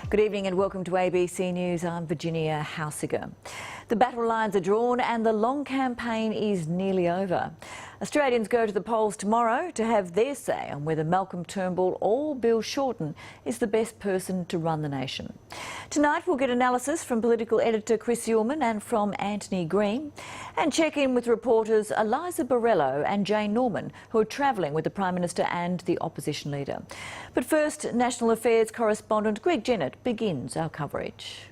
Good evening and welcome to ABC News. I'm Virginia Hausiger. The battle lines are drawn and the long campaign is nearly over. Australians go to the polls tomorrow to have their say on whether Malcolm Turnbull or Bill Shorten is the best person to run the nation. Tonight we'll get analysis from political editor Chris Uhlmann and from Anthony Green, and check in with reporters Eliza Borrello and Jane Norman, who are travelling with the Prime Minister and the opposition leader. But first, National Affairs correspondent Greg Jennett begins our coverage.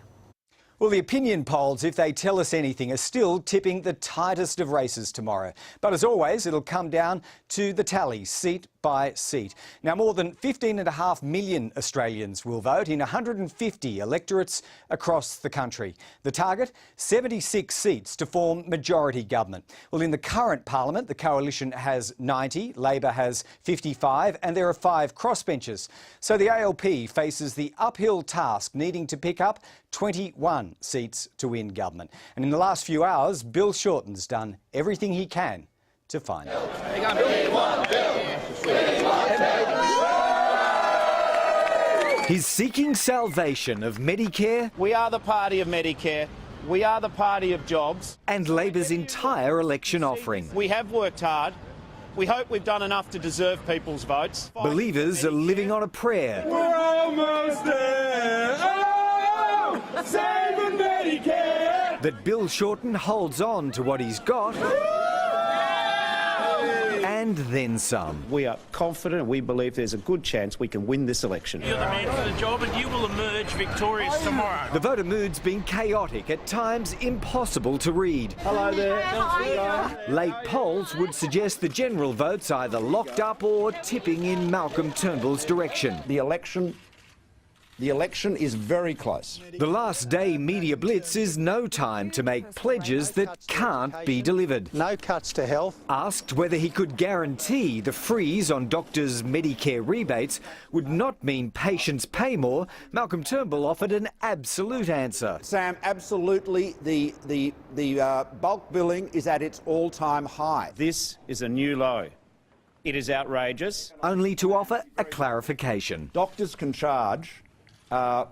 Well, the opinion polls, if they tell us anything, are still tipping the tightest of races tomorrow. But as always, it'll come down to the tally, seat by seat. Now, more than 15.5 million Australians will vote in 150 electorates across the country. The target, 76 seats to form majority government. Well, in the current parliament, the coalition has 90, Labor has 55, and there are 5 crossbenchers. So the ALP faces the uphill task needing to pick up 21 seats to win government. And in the last few hours, Bill Shorten's done everything he can to find it. He's seeking salvation of Medicare. We are the party of Medicare. We are the party of jobs. And Labor's entire election offering. We have worked hard. We hope we've done enough to deserve people's votes. Believers are living on a prayer. We're almost there. Oh, saving Medicare. That Bill Shorten holds on to what he's got. And then some. We are confident and we believe there's a good chance we can win this election. You're the man for the job and you will emerge victorious tomorrow. The voter mood's been chaotic, at times impossible to read. Hello there. Late polls would suggest the general vote's either locked up or tipping in Malcolm Turnbull's direction. The election is very close. The last day media blitz is no time to make pledges that can't be delivered. No cuts to health. Asked whether he could guarantee the freeze on doctors' Medicare rebates would not mean patients pay more, Malcolm Turnbull offered an absolute answer. Sam, absolutely, the bulk billing is at its all-time high. This is a new low. It is outrageous. Only to offer a clarification. Doctors can charge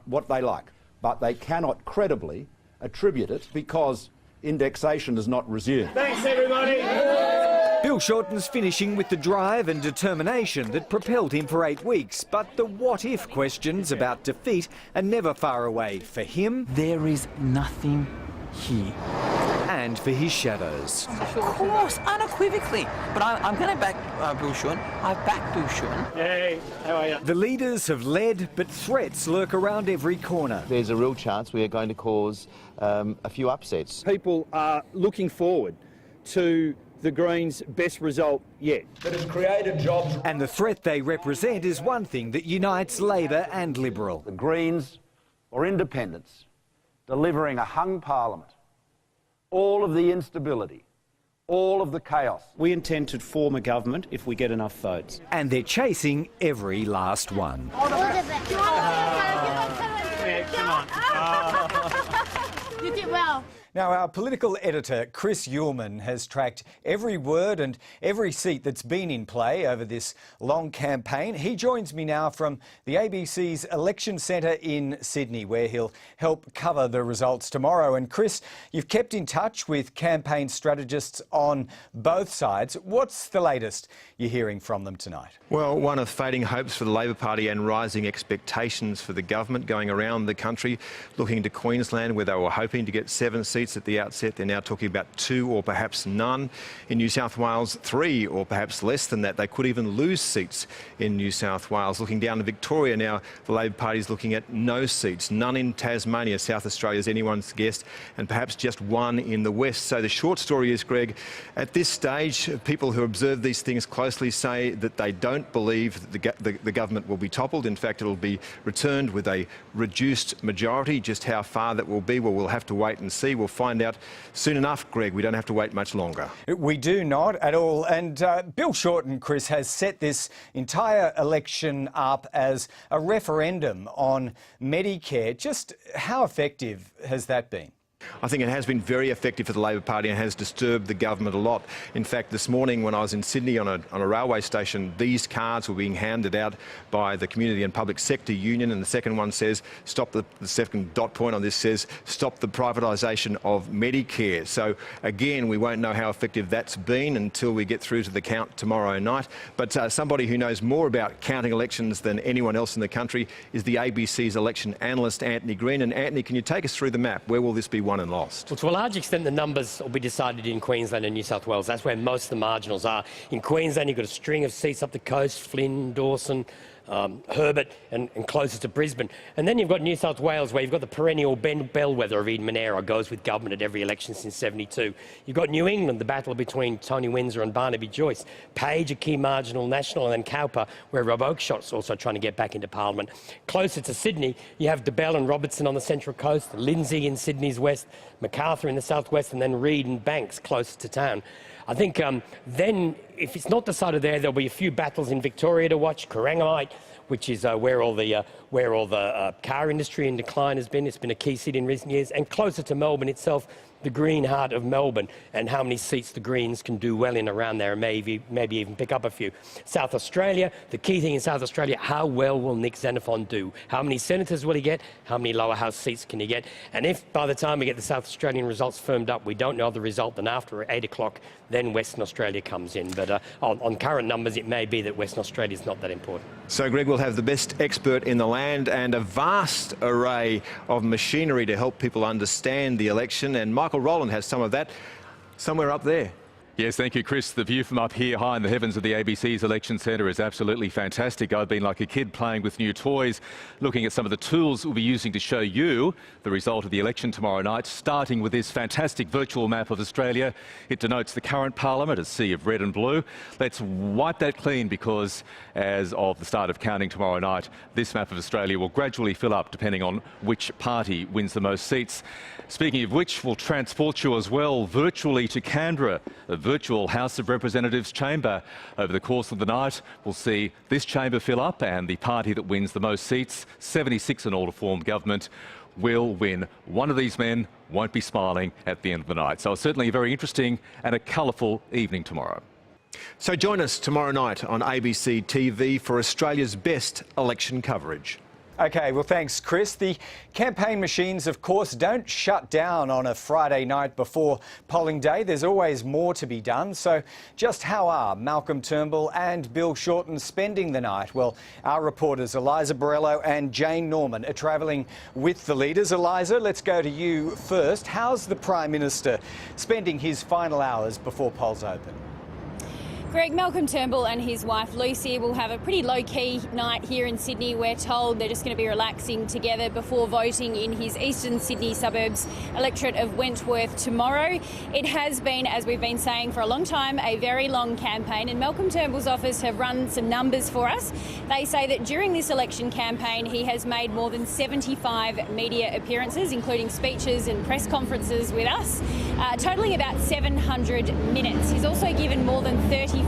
what they like, but they cannot credibly attribute it because indexation has not resumed. Thanks, everybody. Bill Shorten's finishing with the drive and determination that propelled him for 8 weeks, but the what-if questions about defeat are never far away for him. There is nothing here. And for his shadows. Of course, unequivocally. But I'm going to back Bill Shorten. I back Bill Shorten. Hey, how are you? The leaders have led, but threats lurk around every corner. There's a real chance we are going to cause a few upsets. People are looking forward to the Greens' best result yet. That has created jobs. And the threat they represent is one thing that unites Labor and Liberal. The Greens or independents delivering a hung parliament, all of the instability, all of the chaos. We intend to form a government if we get enough votes. And they're chasing every last one. You did well. Now, our political editor, Chris Uhlmann, has tracked every word and every seat that's been in play over this long campaign. He joins me now from the ABC's Election Centre in Sydney, where he'll help cover the results tomorrow. And Chris, you've kept in touch with campaign strategists on both sides. What's the latest you're hearing from them tonight? Well, one of fading hopes for the Labor Party and rising expectations for the government going around the country, looking to Queensland, where they were hoping to get 7 seats at the outset. They're now talking about 2 or perhaps none. In New South Wales, 3 or perhaps less than that. They could even lose seats in New South Wales. Looking down to Victoria now, the Labor Party is looking at no seats. None in Tasmania, South Australia, as anyone's guessed, and perhaps just 1 in the West. So the short story is, Greg, at this stage, people who observe these things closely say that they don't believe that the government will be toppled. In fact, it'll be returned with a reduced majority. Just how far that will be, well, we'll have to wait and see. We'll find out soon enough, Greg. We don't have to wait much longer. We do not at all. And Bill Shorten, Chris, has set this entire election up as a referendum on Medicare. Just how effective has that been? I think it has been very effective for the Labor Party and has disturbed the government a lot. In fact, this morning when I was in Sydney on a railway station, these cards were being handed out by the Community and Public Sector Union, and the second one says, stop the second dot point on this says, stop the privatisation of Medicare. So again, we won't know how effective that's been until we get through to the count tomorrow night. But somebody who knows more about counting elections than anyone else in the country is the ABC's election analyst, Anthony Green. And Anthony, can you take us through the map? Where will this be won and lost? Well, to a large extent, the numbers will be decided in Queensland and New South Wales. That's where most of the marginals are. In Queensland, you've got a string of seats up the coast, Flynn, Dawson, Herbert and closer to Brisbane. And then you've got New South Wales, where you've got the perennial bellwether of Eden Monaro, goes with government at every election since '72. You've got New England, the battle between Tony Windsor and Barnaby Joyce. Page, a key marginal national, and then Cowper, where Rob Oakeshot's also trying to get back into Parliament. Closer to Sydney, you have DeBell and Robertson on the Central Coast, Lindsay in Sydney's west, MacArthur in the southwest, and then Reid and Banks closer to town. I think then, if it's not decided there'll be a few battles in Victoria to watch. Corangamite, which is where all the car industry in decline has been. It's been a key seat in recent years. And closer to Melbourne itself, the green heart of Melbourne, and how many seats the Greens can do well in around there, and maybe even pick up a few. South Australia, the key thing in South Australia, how well will Nick Xenophon do? How many senators will he get? How many lower house seats can he get? And if by the time we get the South Australian results firmed up, we don't know the result, then after 8 o'clock, then Western Australia comes in. But on current numbers, it may be that Western Australia is not that important. So, Greg, we'll have the best expert in the land and a vast array of machinery to help people understand the election. And Michael Rowland has some of that somewhere up there. Yes, thank you, Chris. The view from up here high in the heavens of the ABC's Election Centre is absolutely fantastic. I've been like a kid playing with new toys, looking at some of the tools we'll be using to show you the result of the election tomorrow night, starting with this fantastic virtual map of Australia. It denotes the current parliament, a sea of red and blue. Let's wipe that clean, because as of the start of counting tomorrow night, this map of Australia will gradually fill up depending on which party wins the most seats. Speaking of which, we'll transport you as well virtually to Canberra, the virtual House of Representatives chamber. Over the course of the night, we'll see this chamber fill up, and the party that wins the most seats, 76 in all, to form government, will win. One of these men won't be smiling at the end of the night. So certainly a very interesting and a colourful evening tomorrow. So join us tomorrow night on ABC TV for Australia's best election coverage. OK, well, thanks, Chris. The campaign machines, of course, don't shut down on a Friday night before polling day. There's always more to be done. So just how are Malcolm Turnbull and Bill Shorten spending the night? Well, our reporters Eliza Borrello and Jane Norman are travelling with the leaders. Eliza, let's go to you first. How's the Prime Minister spending his final hours before polls open? Greg, Malcolm Turnbull and his wife Lucy will have a pretty low-key night here in Sydney. We're told they're just going to be relaxing together before voting in his eastern Sydney suburbs electorate of Wentworth tomorrow. It has been, as we've been saying for a long time, a very long campaign, and Malcolm Turnbull's office have run some numbers for us. They say that during this election campaign he has made more than 75 media appearances, including speeches and press conferences with us, totalling about 700 minutes. He's also given more than 35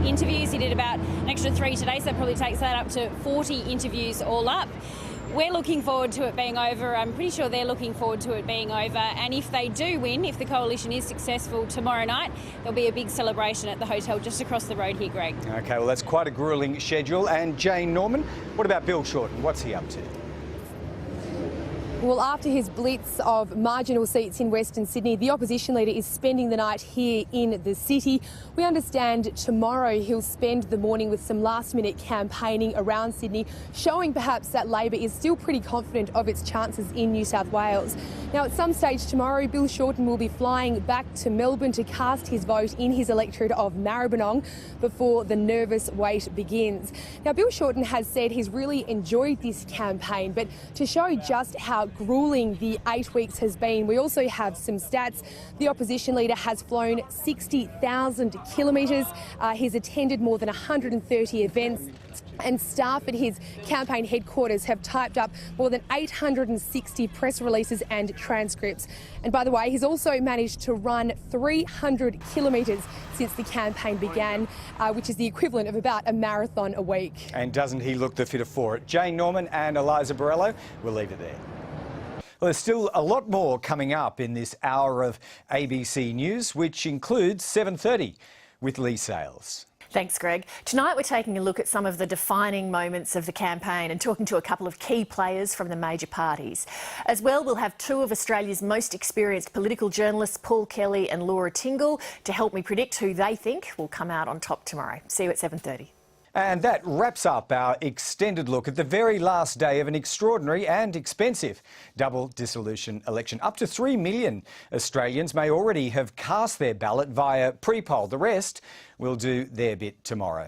interviews. He did about an extra 3 today, so that probably takes that up to 40 interviews all up. We're looking forward to it being over. I'm pretty sure they're looking forward to it being over. And if they do win, if the coalition is successful tomorrow night, there'll be a big celebration at the hotel just across the road here, Greg. OK, well, that's quite a gruelling schedule. And Jane Norman, what about Bill Shorten? What's he up to? Well, after his blitz of marginal seats in Western Sydney, the opposition leader is spending the night here in the city. We understand tomorrow he'll spend the morning with some last-minute campaigning around Sydney, showing perhaps that Labor is still pretty confident of its chances in New South Wales. Now, at some stage tomorrow, Bill Shorten will be flying back to Melbourne to cast his vote in his electorate of Maribyrnong before the nervous wait begins. Now, Bill Shorten has said he's really enjoyed this campaign, but to show just how gruelling the 8 weeks has been, we also have some stats. The opposition leader has flown 60,000 kilometres. He's attended more than 130 events, and staff at his campaign headquarters have typed up more than 860 press releases and transcripts. And by the way, he's also managed to run 300 kilometres since the campaign began, which is the equivalent of about a marathon a week. And doesn't he look the fitter for it? Jane Norman and Eliza Borrello, we'll leave it there. Well, there's still a lot more coming up in this hour of ABC News, which includes 7:30 with Lee Sales. Thanks, Greg. Tonight we're taking a look at some of the defining moments of the campaign and talking to a couple of key players from the major parties. As well, we'll have two of Australia's most experienced political journalists, Paul Kelly and Laura Tingle, to help me predict who they think will come out on top tomorrow. See you at 7:30. And that wraps up our extended look at the very last day of an extraordinary and expensive double dissolution election. Up to 3 million Australians may already have cast their ballot via pre-poll. The rest will do their bit tomorrow.